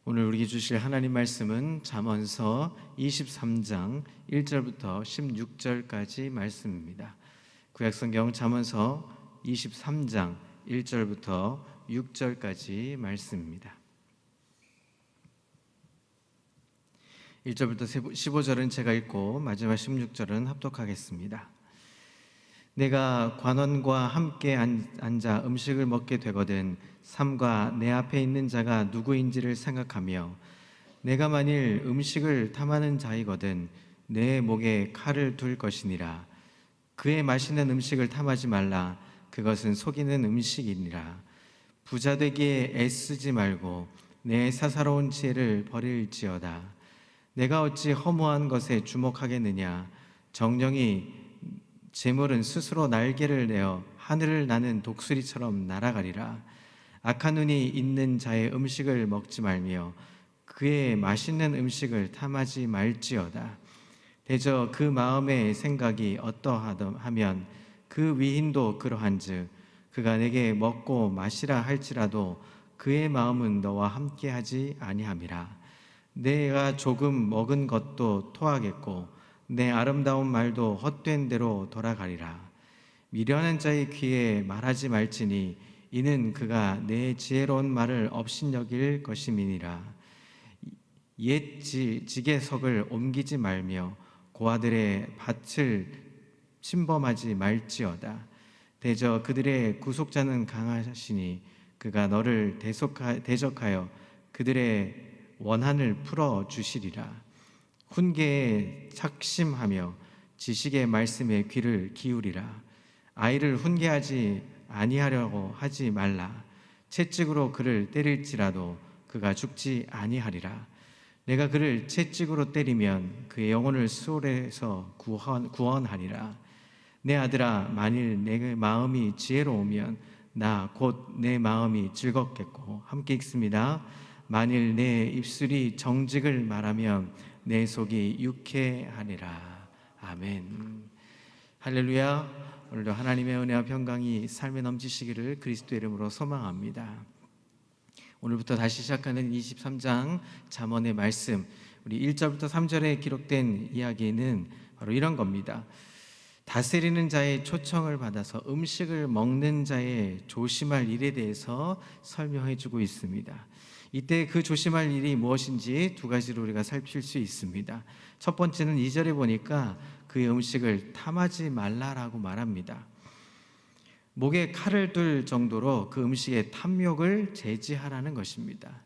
오늘 우리에게 주실 하나님 말씀은 잠언서 23장 1절부터 16절까지 말씀입니다. 구약성경 잠언서 23장 1절부터 6절까지 말씀입니다. 1절부터 15절은 제가 읽고 마지막 16절은 합독하겠습니다. 내가 관원과 함께 앉아 음식을 먹게 되거든 삼가 내 앞에 있는 자가 누구인지를 생각하며 내가 만일 음식을 탐하는 자이거든 내 목에 칼을 둘 것이니라. 그의 맛있는 음식을 탐하지 말라. 그것은 속이는 음식이니라. 부자 되기에 애쓰지 말고 내 사사로운 지혜를 버릴지어다. 내가 어찌 허무한 것에 주목하겠느냐. 정령이 재물은 스스로 날개를 내어 하늘을 나는 독수리처럼 날아가리라. 악한 눈이 있는 자의 음식을 먹지 말며 그의 맛있는 음식을 탐하지 말지어다. 대저 그 마음의 생각이 어떠하면 그 위인도 그러한즉 그가 내게 먹고 마시라 할지라도 그의 마음은 너와 함께하지 아니함이라. 내가 조금 먹은 것도 토하겠고 내 아름다운 말도 헛된 대로 돌아가리라. 미련한 자의 귀에 말하지 말지니 이는 그가 내 지혜로운 말을 업신여길 것임이니라. 옛 지게석을 옮기지 말며 고아들의 밭을 침범하지 말지어다. 대저 그들의 구속자는 강하시니 그가 너를 대적하여 그들의 원한을 풀어 주시리라. 훈계에 착심하며 지식의 말씀에 귀를 기울이라. 아이를 훈계하지 아니하려고 하지 말라. 채찍으로 그를 때릴지라도 그가 죽지 아니하리라. 내가 그를 채찍으로 때리면 그의 영혼을 수월에서 구원하리라. 내 아들아, 만일 내 마음이 지혜로우면 나 곧 내 마음이 즐겁겠고, 함께 읽습니다. 만일 내 입술이 정직을 말하면 내 속이 유쾌하리라. 아멘. 할렐루야. 오늘도 하나님의 은혜와 평강이 삶에 넘치시기를 그리스도의 이름으로 소망합니다. 오늘부터 다시 시작하는 23장 잠언의 말씀, 우리 1절부터 3절에 기록된 이야기는 바로 이런 겁니다. 다스리는 자의 초청을 받아서 음식을 먹는 자의 조심할 일에 대해서 설명해 주고 있습니다. 이때 그 조심할 일이 무엇인지 두 가지로 우리가 살필 수 있습니다. 첫 번째는 2절에 보니까 그의 음식을 탐하지 말라라고 말합니다. 목에 칼을 둘 정도로 그 음식의 탐욕을 제지하라는 것입니다.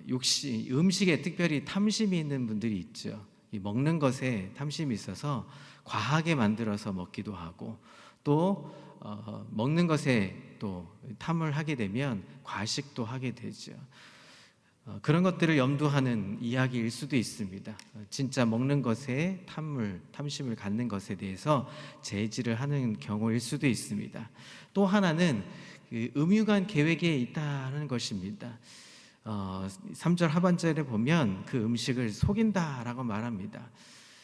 음식에 특별히 탐심이 있는 분들이 있죠. 이 먹는 것에 탐심이 있어서 과하게 만들어서 먹기도 하고 또 먹는 것에 또 탐을 하게 되면 과식도 하게 되죠. 그런 것들을 염두하는 이야기일 수도 있습니다. 진짜 먹는 것에 탐심을 갖는 것에 대해서 제지를 하는 경우일 수도 있습니다. 또 하나는 음유한 계획에 있다는 것입니다. 3절 하반절에 보면 그 음식을 속인다라고 말합니다.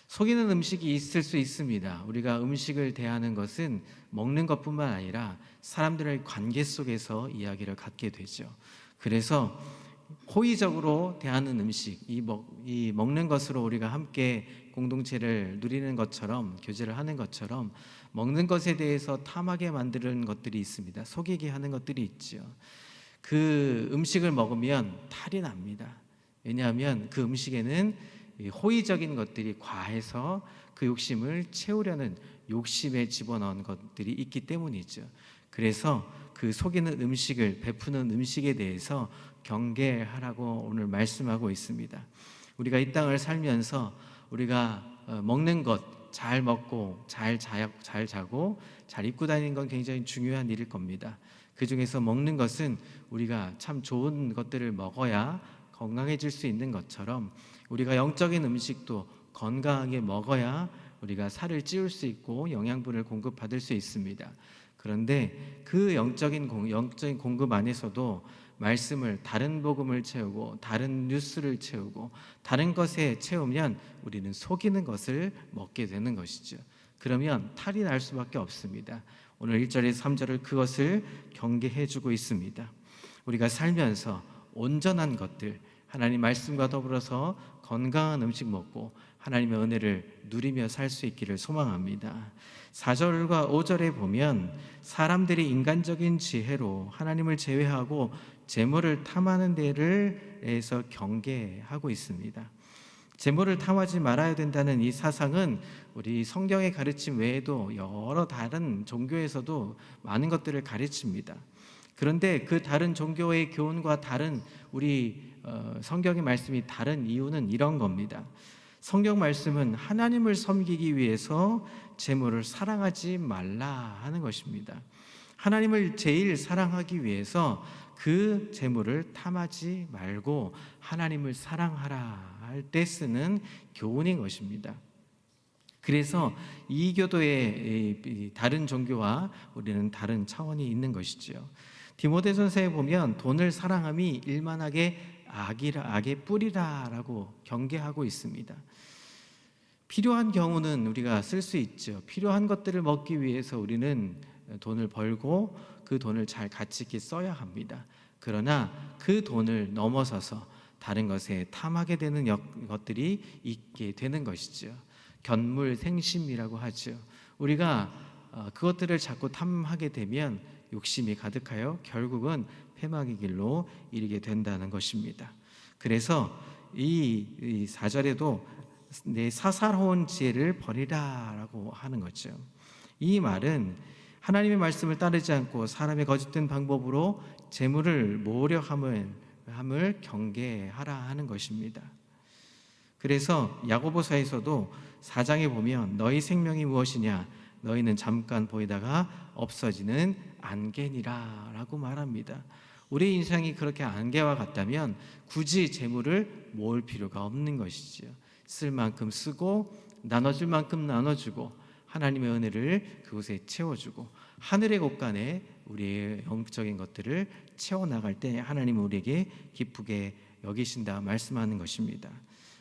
속이는 음식이 있을 수 있습니다. 우리가 음식을 대하는 것은 먹는 것뿐만 아니라 사람들의 관계 속에서 이야기를 갖게 되죠. 그래서 호의적으로 대하는 음식, 이 먹는 것으로 우리가 함께 공동체를 누리는 것처럼, 교제를 하는 것처럼 먹는 것에 대해서 탐하게 만드는 것들이 있습니다. 속이게 하는 것들이 있죠. 그 음식을 먹으면 탈이 납니다. 왜냐하면 그 음식에는 호의적인 것들이 과해서 그 욕심을 채우려는 욕심에 집어넣은 것들이 있기 때문이죠. 그래서 그 속이는 음식을 베푸는 음식에 대해서 경계하라고 오늘 말씀하고 있습니다. 우리가 이 땅을 살면서 우리가 먹는 것 잘 먹고 잘 자고 잘 입고 다니는 건 굉장히 중요한 일일 겁니다. 그 중에서 먹는 것은 우리가 참 좋은 것들을 먹어야 건강해질 수 있는 것처럼 우리가 영적인 음식도 건강하게 먹어야 우리가 살을 찌울 수 있고 영양분을 공급받을 수 있습니다. 그런데 그 영적인 공급 안에서도 말씀을, 다른 복음을 채우고 다른 뉴스를 채우고 다른 것에 채우면 우리는 속이는 것을 먹게 되는 것이죠. 그러면 탈이 날 수밖에 없습니다. 오늘 1절에서 3절을 그것을 경계해 주고 있습니다. 우리가 살면서 온전한 것들, 하나님 말씀과 더불어서 건강한 음식 먹고 하나님의 은혜를 누리며 살 수 있기를 소망합니다. 4절과 5절에 보면 사람들이 인간적인 지혜로 하나님을 제외하고 재물을 탐하는 데에서 경계하고 있습니다. 재물을 탐하지 말아야 된다는 이 사상은 우리 성경의 가르침 외에도 여러 다른 종교에서도 많은 것들을 가르칩니다. 그런데 그 다른 종교의 교훈과 다른 우리 성경의 말씀이 다른 이유는 이런 겁니다. 성경 말씀은 하나님을 섬기기 위해서 재물을 사랑하지 말라 하는 것입니다. 하나님을 제일 사랑하기 위해서 그 재물을 탐하지 말고 하나님을 사랑하라 할 때 쓰는 교훈인 것입니다. 그래서 이 교도의 다른 종교와 우리는 다른 차원이 있는 것이죠. 디모데전서에 보면 돈을 사랑함이 일만하게 악의 뿌리라라고 경계하고 있습니다. 필요한 경우는 우리가 쓸 수 있죠. 필요한 것들을 먹기 위해서 우리는 돈을 벌고 그 돈을 잘 가치 있게 써야 합니다. 그러나 그 돈을 넘어서서 다른 것에 탐하게 되는 것들이 있게 되는 것이죠. 견물생심이라고 하죠. 우리가 그것들을 자꾸 탐하게 되면 욕심이 가득하여 결국은 패망의 길로 이르게 된다는 것입니다. 그래서 이 4절에도 내 사사로운 지혜를 버리라라고 하는 거죠. 이 말은 하나님의 말씀을 따르지 않고 사람의 거짓된 방법으로 재물을 모으려 함을 경계하라 하는 것입니다. 그래서 야고보서에서도 4장에 보면 너희 생명이 무엇이냐 너희는 잠깐 보이다가 없어지는 안개니라 라고 말합니다. 우리 인생이 그렇게 안개와 같다면 굳이 재물을 모을 필요가 없는 것이지요. 쓸 만큼 쓰고 나눠줄 만큼 나눠주고 하나님의 은혜를 그곳에 채워주고 하늘의 곳간에 우리의 영적인 것들을 채워나갈 때 하나님은 우리에게 기쁘게 여기신다 말씀하는 것입니다.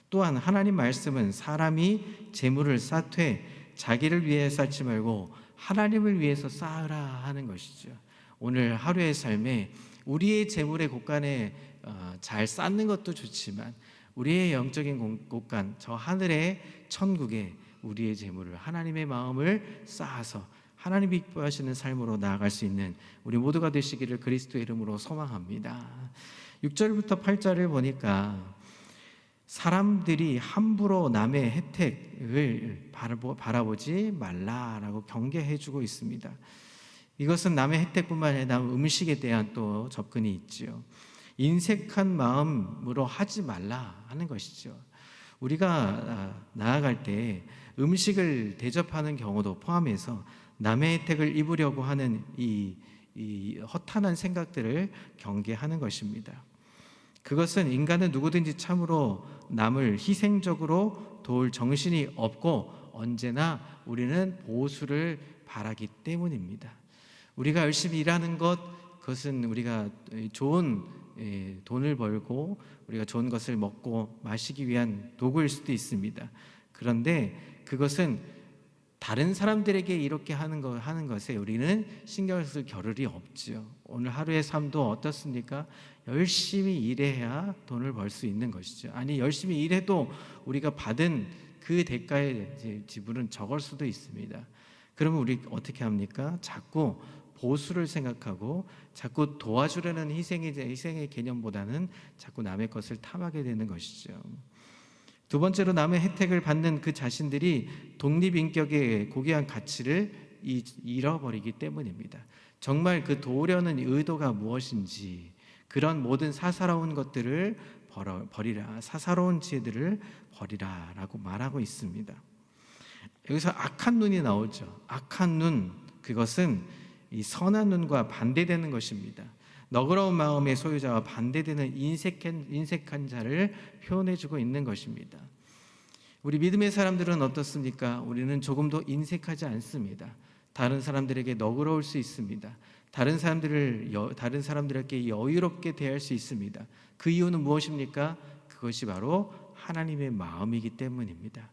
또한 하나님 말씀은 사람이 재물을 쌓되 자기를 위해 쌓지 말고 하나님을 위해서 쌓으라 하는 것이죠. 오늘 하루의 삶에 우리의 재물의 곳간에 잘 쌓는 것도 좋지만 우리의 영적인 곳간 저 하늘의 천국에 우리의 재물을 하나님의 마음을 쌓아서 하나님이 기뻐하시는 삶으로 나아갈 수 있는 우리 모두가 되시기를 그리스도의 이름으로 소망합니다. 6절부터 8절을 보니까 사람들이 함부로 남의 혜택을 바라보지 말라라고 경계해주고 있습니다. 이것은 남의 혜택뿐만 아니라 남 음식에 대한 또 접근이 있죠. 인색한 마음으로 하지 말라 하는 것이죠. 우리가 나아갈 때 음식을 대접하는 경우도 포함해서 남의 혜택을 입으려고 하는 이 허탄한 생각들을 경계하는 것입니다. 그것은 인간은 누구든지 참으로 남을 희생적으로 도울 정신이 없고 언제나 우리는 보수를 바라기 때문입니다. 우리가 열심히 일하는 그것은 우리가 좋은 돈을 벌고 우리가 좋은 것을 먹고 마시기 위한 도구일 수도 있습니다. 그런데 그것은 다른 사람들에게 이렇게 하는 것에 우리는 신경을 쓸 겨를이 없죠. 오늘 하루의 삶도 어떻습니까? 열심히 일해야 돈을 벌 수 있는 것이죠. 아니 열심히 일해도 우리가 받은 그 대가의 지불은 적을 수도 있습니다. 그러면 우리 어떻게 합니까? 자꾸 보수를 생각하고 자꾸 도와주려는 희생의 개념보다는 자꾸 남의 것을 탐하게 되는 것이죠. 두 번째로 남의 혜택을 받는 그 자신들이 독립인격의 고귀한 가치를 잃어버리기 때문입니다. 정말 그 도우려는 의도가 무엇인지 그런 모든 사사로운 것들을 버리라, 사사로운 지혜들을 버리라 라고 말하고 있습니다. 여기서 악한 눈이 나오죠. 악한 눈, 그것은 이 선한 눈과 반대되는 것입니다. 너그러운 마음의 소유자와 반대되는 인색한 자를 표현해주고 있는 것입니다. 우리 믿음의 사람들은 어떻습니까? 우리는 조금도 인색하지 않습니다. 다른 사람들에게 너그러울 수 있습니다. 다른 사람들에게 여유롭게 대할 수 있습니다. 그 이유는 무엇입니까? 그것이 바로 하나님의 마음이기 때문입니다.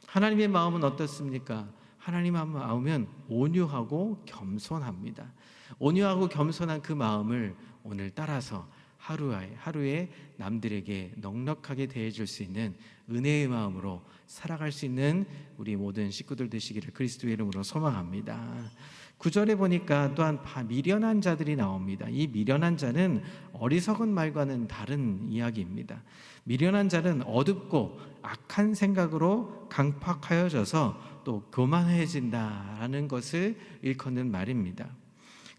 하나님의 마음은 어떻습니까? 하나님의 마음은 온유하고 겸손합니다. 온유하고 겸손한 그 마음을 오늘 따라서 하루에 남들에게 넉넉하게 대해줄 수 있는 은혜의 마음으로 살아갈 수 있는 우리 모든 식구들 되시기를 그리스도의 이름으로 소망합니다. 9절에 보니까 또한 미련한 자들이 나옵니다. 이 미련한 자는 어리석은 말과는 다른 이야기입니다. 미련한 자는 어둡고 악한 생각으로 강팍하여져서 또 교만해진다라는 것을 일컫는 말입니다.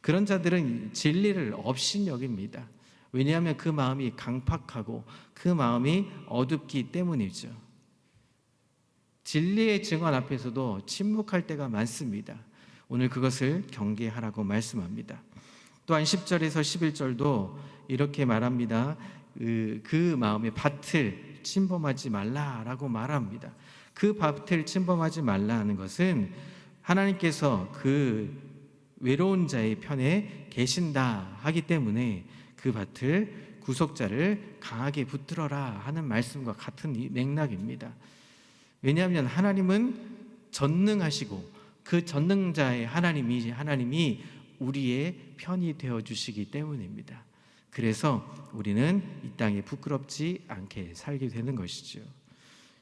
그런 자들은 진리를 없인 여깁니다. 왜냐하면 그 마음이 강팍하고 그 마음이 어둡기 때문이죠. 진리의 증언 앞에서도 침묵할 때가 많습니다. 오늘 그것을 경계하라고 말씀합니다. 또한 10절에서 11절도 이렇게 말합니다. 그 마음의 밭을 침범하지 말라라고 말합니다. 그 밭을 침범하지 말라는 것은 하나님께서 그 외로운 자의 편에 계신다 하기 때문에 그 밭을 구속자를 강하게 붙들어라 하는 말씀과 같은 맥락입니다. 왜냐하면 하나님은 전능하시고 그 전능자의 하나님이 우리의 편이 되어주시기 때문입니다. 그래서 우리는 이 땅에 부끄럽지 않게 살게 되는 것이죠.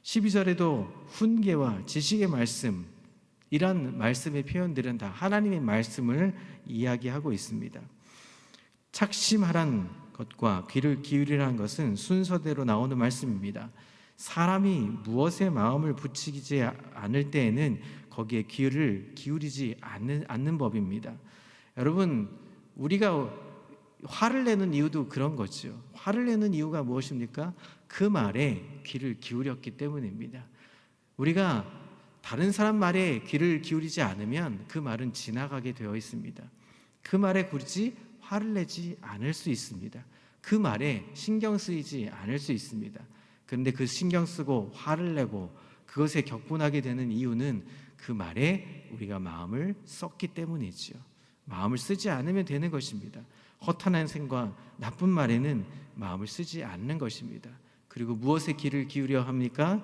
12절에도 훈계와 지식의 말씀, 이런 말씀의 표현들은 다 하나님의 말씀을 이야기하고 있습니다. 착심하란 것과 귀를 기울이라는 것은 순서대로 나오는 말씀입니다. 사람이 무엇에 마음을 붙이지 않을 때에는 거기에 귀를 기울이지 않는 법입니다. 여러분, 우리가 화를 내는 이유도 그런 거죠. 화를 내는 이유가 무엇입니까? 그 말에 귀를 기울였기 때문입니다. 우리가 다른 사람 말에 귀를 기울이지 않으면 그 말은 지나가게 되어 있습니다. 그 말에 굳이 화를 내지 않을 수 있습니다. 그 말에 신경 쓰이지 않을 수 있습니다. 그런데 그 신경 쓰고 화를 내고 그것에 격분하게 되는 이유는 그 말에 우리가 마음을 썼기 때문이지요. 마음을 쓰지 않으면 되는 것입니다. 허탄한 생각, 나쁜 말에는 마음을 쓰지 않는 것입니다. 그리고 무엇에 귀를 기울여야 합니까?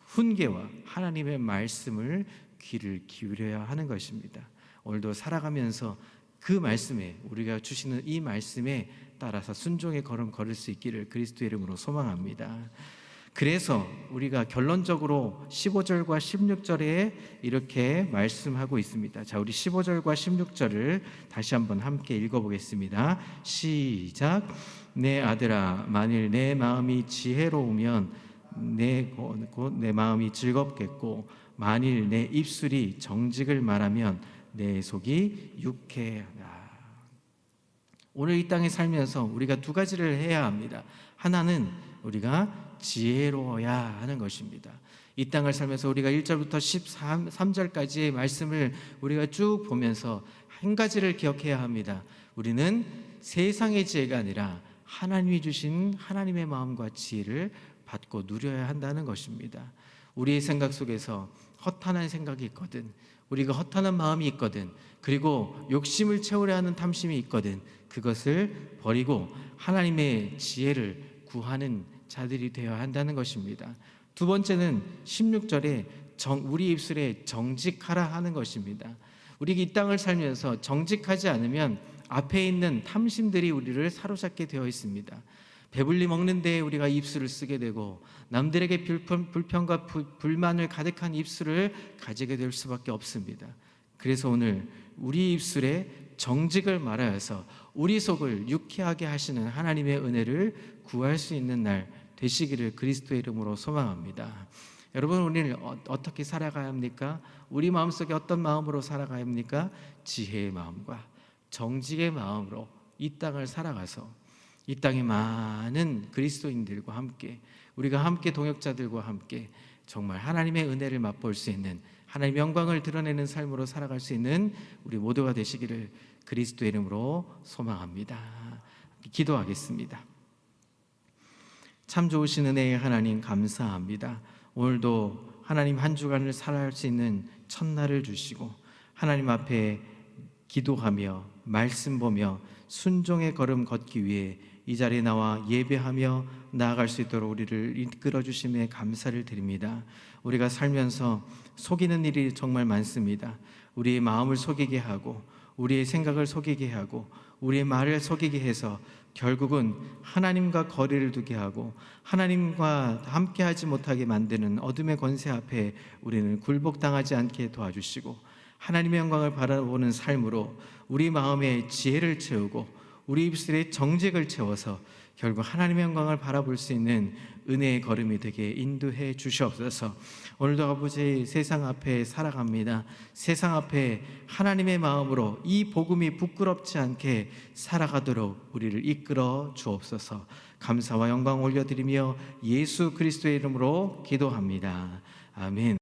훈계와 하나님의 말씀을 귀를 기울여야 하는 것입니다. 오늘도 살아가면서 그 말씀에, 우리가 주시는 이 말씀에 따라서 순종의 걸음 걸을 수 있기를 그리스도의 이름으로 소망합니다. 그래서 우리가 결론적으로 15절과 16절에 이렇게 말씀하고 있습니다. 자, 우리 15절과 16절을 다시 한번 함께 읽어보겠습니다. 시작. 내 아들아, 만일 내 마음이 지혜로우면 내 마음이 즐겁겠고, 만일 내 입술이 정직을 말하면 내 속이 유쾌하다. 오늘 이 땅에 살면서 우리가 두 가지를 해야 합니다. 하나는 우리가 지혜로워야 하는 것입니다. 이 땅을 살면서 우리가 1절부터 13절까지의 말씀을 우리가 쭉 보면서 한 가지를 기억해야 합니다. 우리는 세상의 지혜가 아니라 하나님이 주신 하나님의 마음과 지혜를 받고 누려야 한다는 것입니다. 우리의 생각 속에서 허탄한 생각이 있거든, 우리가 허탄한 마음이 있거든, 그리고 욕심을 채우려 하는 탐심이 있거든, 그것을 버리고 하나님의 지혜를 구하는 자들이 되어야 한다는 것입니다. 두 번째는 16절에 우리 입술에 정직하라 하는 것입니다. 우리가 이 땅을 살면서 정직하지 않으면 앞에 있는 탐심들이 우리를 사로잡게 되어 있습니다. 배불리 먹는 데에 우리가 입술을 쓰게 되고, 남들에게 불평과 불만을 가득한 입술을 가지게 될 수밖에 없습니다. 그래서 오늘 우리 입술에 정직을 말하여서 우리 속을 유쾌하게 하시는 하나님의 은혜를 구할 수 있는 날 되시기를 그리스도의 이름으로 소망합니다. 여러분, 우리는 어떻게 살아가야 합니까? 우리 마음속에 어떤 마음으로 살아가야 합니까? 지혜의 마음과 정직의 마음으로 이 땅을 살아가서 이 땅의 많은 그리스도인들과 함께, 우리가 함께 동역자들과 함께 정말 하나님의 은혜를 맛볼 수 있는, 하나님의 영광을 드러내는 삶으로 살아갈 수 있는 우리 모두가 되시기를 그리스도의 이름으로 소망합니다. 기도하겠습니다. 참 좋으신 은혜의 하나님, 감사합니다. 오늘도 하나님 한 주간을 살아갈 수 있는 첫날을 주시고, 하나님 앞에 기도하며 말씀 보며 순종의 걸음 걷기 위해 이 자리에 나와 예배하며 나아갈 수 있도록 우리를 이끌어 주심에 감사를 드립니다. 우리가 살면서 속이는 일이 정말 많습니다. 우리의 마음을 속이게 하고, 우리의 생각을 속이게 하고, 우리의 말을 속이게 해서 결국은 하나님과 거리를 두게 하고 하나님과 함께하지 못하게 만드는 어둠의 권세 앞에 우리는 굴복당하지 않게 도와주시고, 하나님의 영광을 바라보는 삶으로 우리 마음에 지혜를 채우고 우리 입술에 정직을 채워서 결국 하나님의 영광을 바라볼 수 있는 은혜의 걸음이 되게 인도해 주시옵소서. 오늘도 아버지, 세상 앞에 살아갑니다. 세상 앞에 하나님의 마음으로 이 복음이 부끄럽지 않게 살아가도록 우리를 이끌어 주옵소서. 감사와 영광 올려드리며 예수 그리스도의 이름으로 기도합니다. 아멘.